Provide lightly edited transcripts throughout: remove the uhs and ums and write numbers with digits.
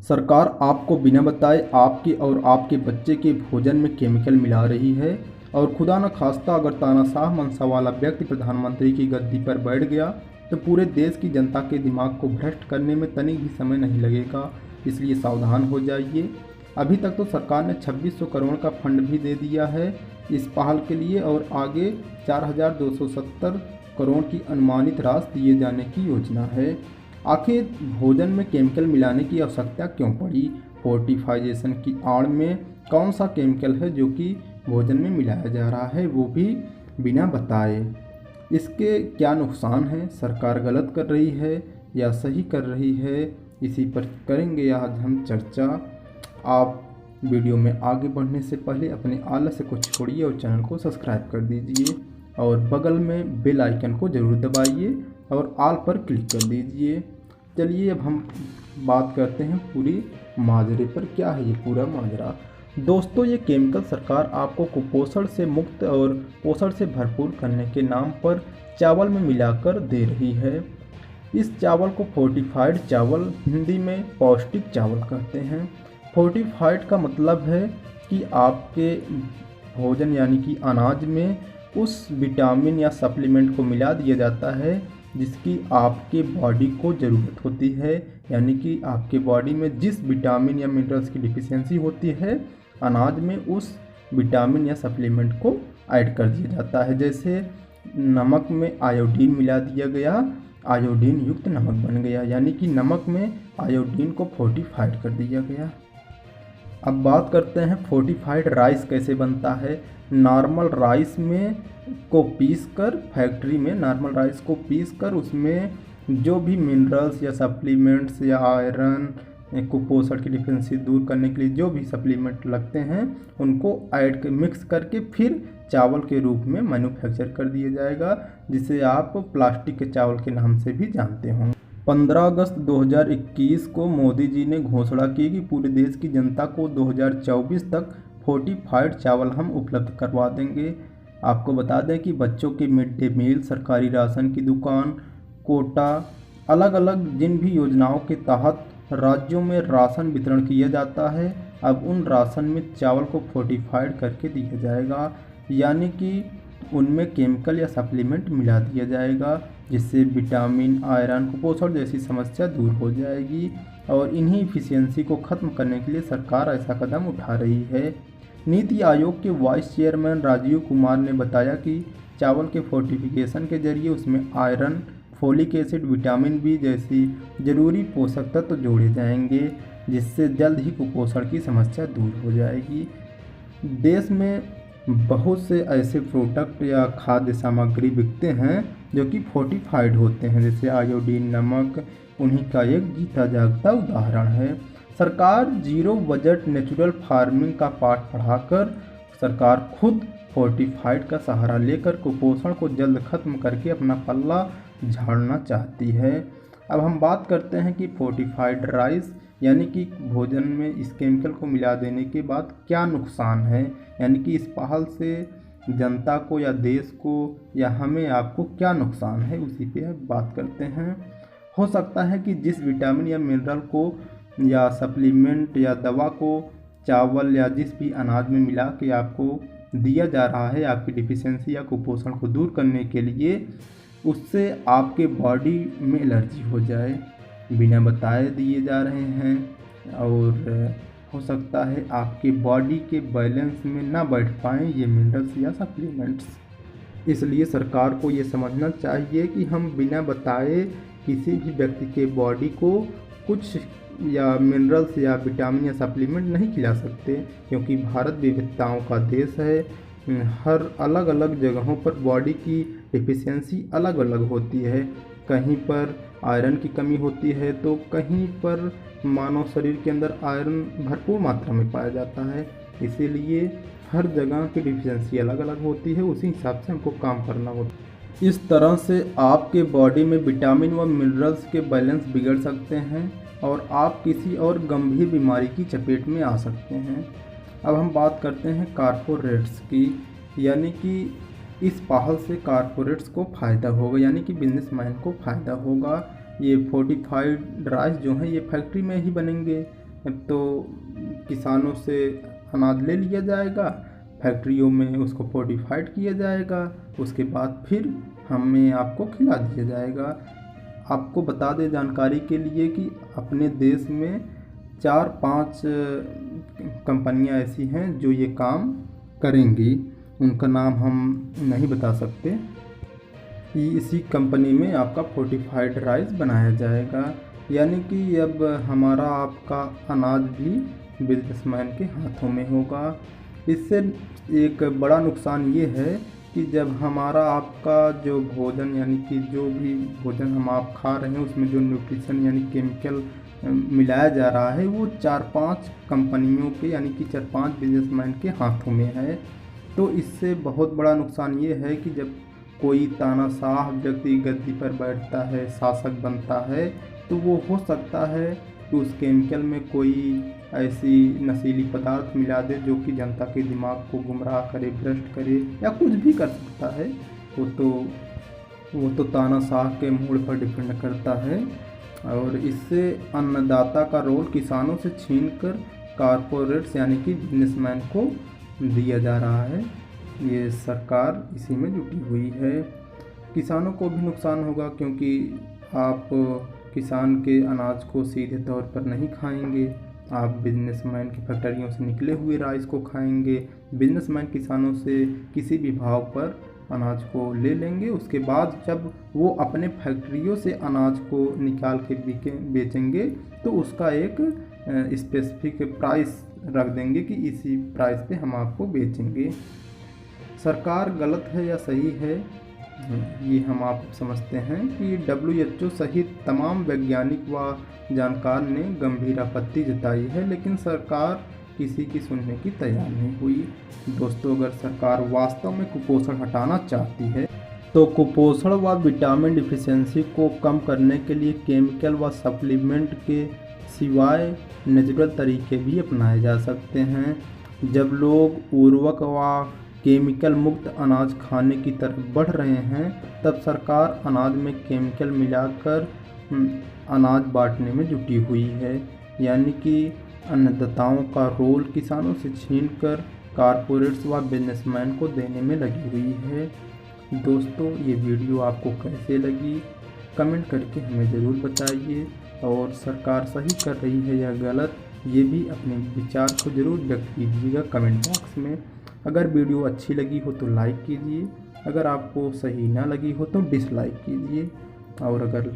सरकार आपको बिना बताए आपके और आपके बच्चे के भोजन में केमिकल मिला रही है और खुदा न खास्ता अगर तानाशाह मनसा वाला व्यक्ति प्रधानमंत्री की गद्दी पर बैठ गया तो पूरे देश की जनता के दिमाग को भ्रष्ट करने में तनिक भी समय नहीं लगेगा। इसलिए सावधान हो जाइए। अभी तक तो सरकार ने 2600 करोड़ का फंड भी दे दिया है इस पहल के लिए और आगे 4270 करोड़ की अनुमानित राशि दिए जाने की योजना है। आखिर भोजन में केमिकल मिलाने की आवश्यकता क्यों पड़ी? फोर्टिफाइजेशन की आड़ में कौन सा केमिकल है जो कि भोजन में मिलाया जा रहा है, वो भी बिना बताए? इसके क्या नुकसान हैं? सरकार गलत कर रही है या सही कर रही है? इसी पर करेंगे आज हम चर्चा। आप वीडियो में आगे बढ़ने से पहले अपने आलस्य को छोड़िए और चैनल को सब्सक्राइब कर दीजिए और बगल में बेल आइकन को ज़रूर दबाइए और ऑल पर क्लिक कर दीजिए। चलिए अब हम बात करते हैं पूरी माजरे पर। क्या है ये पूरा माजरा? दोस्तों, ये केमिकल सरकार आपको कुपोषण से मुक्त और पोषण से भरपूर करने के नाम पर चावल में मिलाकर दे रही है। इस चावल को फोर्टिफाइड चावल, हिंदी में पौष्टिक चावल कहते हैं। फोर्टिफाइड का मतलब है कि आपके भोजन यानी कि अनाज में उस विटामिन या सप्लीमेंट को मिला दिया जाता है जिसकी आपके बॉडी को ज़रूरत होती है, यानी कि आपके बॉडी में जिस विटामिन या मिनरल्स की डिफिशियंसी होती है अनाज में उस विटामिन या सप्लीमेंट को ऐड कर दिया जाता है। जैसे नमक में आयोडीन मिला दिया गया, आयोडीन युक्त नमक बन गया, यानी कि नमक में आयोडीन को फोर्टिफाइड कर दिया गया। अब बात करते हैं फोर्टिफाइड राइस कैसे बनता है। नॉर्मल राइस में को पीसकर, फैक्ट्री में नॉर्मल राइस को पीसकर उसमें जो भी मिनरल्स या सप्लीमेंट्स या आयरन, कुपोषण की डिफिशियंसी दूर करने के लिए जो भी सप्लीमेंट लगते हैं उनको ऐड मिक्स करके फिर चावल के रूप में मैन्युफैक्चर कर दिया जाएगा, जिसे आप प्लास्टिक के चावल के नाम से भी जानते होंगे। 15 अगस्त 2021 को मोदी जी ने घोषणा की कि पूरे देश की जनता को 2024 तक फोर्टिफाइड चावल हम उपलब्ध करवा देंगे। आपको बता दें कि बच्चों के मिड डे मील, सरकारी राशन की दुकान, कोटा, अलग अलग जिन भी योजनाओं के तहत राज्यों में राशन वितरण किया जाता है, अब उन राशन में चावल को फोर्टिफाइड करके दिया जाएगा, यानी कि उनमें केमिकल या सप्लीमेंट मिला दिया जाएगा, जिससे विटामिन, आयरन, कुपोषण जैसी समस्या दूर हो जाएगी। और इन्हीं इफिशियंसी को ख़त्म करने के लिए सरकार ऐसा कदम उठा रही है। नीति आयोग के वाइस चेयरमैन राजीव कुमार ने बताया कि चावल के फोर्टिफिकेशन के जरिए उसमें iron, folic acid, vitamin B जैसी ज़रूरी पोषक तत्व जोड़े जाएंगे, जिससे जल्द ही कुपोषण की समस्या दूर हो जाएगी। देश में बहुत से ऐसे प्रोडक्ट या खाद्य सामग्री बिकते हैं जो कि फोर्टिफाइड होते हैं, जैसे आयोडीन, नमक उन्हीं का एक जीता जागता उदाहरण है। सरकार जीरो बजट नेचुरल फार्मिंग का पाठ पढ़ाकर सरकार खुद फोर्टिफाइड का सहारा लेकर कुपोषण को जल्द खत्म करके अपना पल्ला झाड़ना चाहती है। अब हम बात करते हैं कि फोर्टिफाइड राइस यानी कि भोजन में इस केमिकल को मिला देने के बाद क्या नुकसान है, यानी कि इस पहल से जनता को या देश को या हमें आपको क्या नुकसान है, उसी पे बात करते हैं। हो सकता है कि जिस विटामिन या मिनरल को या सप्लीमेंट या दवा को चावल या जिस भी अनाज में मिला के आपको दिया जा रहा है आपकी डिफिशियंसी या कुपोषण को दूर करने के लिए, उससे आपके बॉडी में एलर्जी हो जाए, बिना बताए दिए जा रहे हैं और हो सकता है आपके बॉडी के बैलेंस में ना बैठ पाएँ ये मिनरल्स या सप्लीमेंट्स। इसलिए सरकार को ये समझना चाहिए कि हम बिना बताए किसी भी व्यक्ति के बॉडी को कुछ या मिनरल्स या विटामिन या सप्लीमेंट नहीं खिला सकते, क्योंकि भारत विविधताओं का देश है। हर अलग अलग जगहों पर बॉडी की डिफिशियंसी अलग अलग होती है। कहीं पर आयरन की कमी होती है तो कहीं पर मानव शरीर के अंदर आयरन भरपूर मात्रा में पाया जाता है। इसीलिए हर जगह की डिफिशियंसी अलग अलग होती है, उसी हिसाब से हमको काम करना होता है। इस तरह से आपके बॉडी में विटामिन व मिनरल्स के बैलेंस बिगड़ सकते हैं और आप किसी और गंभीर बीमारी की चपेट में आ सकते हैं। अब हम बात करते हैं कारपोरेट्स की, यानी कि इस पहल से कारपोरेट्स को फ़ायदा होगा, यानी कि बिजनेसमैन को फ़ायदा होगा। ये फोर्टिफाइड राइस जो है ये फैक्ट्री में ही बनेंगे, तो किसानों से अनाज ले लिया जाएगा, फैक्ट्रियों में उसको फोर्टिफाइड किया जाएगा, उसके बाद फिर हमें आपको खिला दिया जाएगा। आपको बता दें जानकारी के लिए कि अपने देश में 4-5 कंपनियां ऐसी हैं जो ये काम करेंगी, उनका नाम हम नहीं बता सकते। इसी कंपनी में आपका फोर्टिफाइड राइस बनाया जाएगा, यानी कि अब हमारा आपका अनाज भी बिजनेसमैन के हाथों में होगा। इससे एक बड़ा नुकसान ये है कि जब हमारा आपका जो भोजन यानी कि जो भी भोजन हम आप खा रहे हैं उसमें जो न्यूट्रिशन यानी केमिकल मिलाया जा रहा है वो 4-5 कंपनियों के यानी कि 4-5 बिजनेसमैन के हाथों में है। तो इससे बहुत बड़ा नुकसान ये है कि जब कोई तानाशाह व्यक्ति गद्दी पर बैठता है, शासक बनता है, तो वो हो सकता है कि उस केमिकल में कोई ऐसी नशीली पदार्थ मिला दे जो कि जनता के दिमाग को गुमराह करे, भ्रष्ट करे या कुछ भी कर सकता है। वो तो तानाशाह के मूड पर डिपेंड करता है। और इससे अन्नदाता का रोल किसानों से छीनकर कारपोरेट्स यानी कि बिजनेसमैन को दिया जा रहा है। ये सरकार इसी में जुटी हुई है। किसानों को भी नुकसान होगा क्योंकि आप किसान के अनाज को सीधे तौर पर नहीं खाएंगे, आप बिजनेसमैन की फैक्ट्रियों से निकले हुए राइस को खाएंगे। बिजनेसमैन किसानों से किसी भी भाव पर अनाज को ले लेंगे, उसके बाद जब वो अपने फैक्ट्रियों से अनाज को निकाल के बेचेंगे तो उसका एक स्पेसिफिक प्राइस रख देंगे कि इसी प्राइस पे हम आपको बेचेंगे। सरकार गलत है या सही है ये हम आप समझते हैं कि WHO सहित तमाम वैज्ञानिक व जानकार ने गंभीर आपत्ति जताई है, लेकिन सरकार किसी की सुनने की तैयार नहीं हुई। दोस्तों, अगर सरकार वास्तव में कुपोषण हटाना चाहती है तो कुपोषण व विटामिन डिफिशियंसी को कम करने के लिए केमिकल व सप्लीमेंट के सिवाय नेचुरल तरीके भी अपनाए जा सकते हैं। जब लोग उर्वरक व केमिकल मुक्त अनाज खाने की तरफ बढ़ रहे हैं, तब सरकार अनाज में केमिकल मिलाकर अनाज बांटने में जुटी हुई है, यानी कि अन्नदाताओं का रोल किसानों से छीनकर कारपोरेट्स व बिजनेसमैन को देने में लगी हुई है। दोस्तों, ये वीडियो आपको कैसे लगी कमेंट करके हमें ज़रूर बताइए, और सरकार सही कर रही है या गलत ये भी अपने विचार को ज़रूर व्यक्त कीजिएगा कमेंट बॉक्स में। अगर वीडियो अच्छी लगी हो तो लाइक कीजिए, अगर आपको सही ना लगी हो तो डिसलाइक कीजिए, और अगर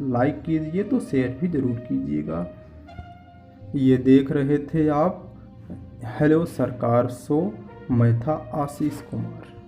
लाइक कीजिए तो शेयर भी ज़रूर कीजिएगा। ये देख रहे थे आप हेलो सरकार शो, मैं था आशीष कुमार।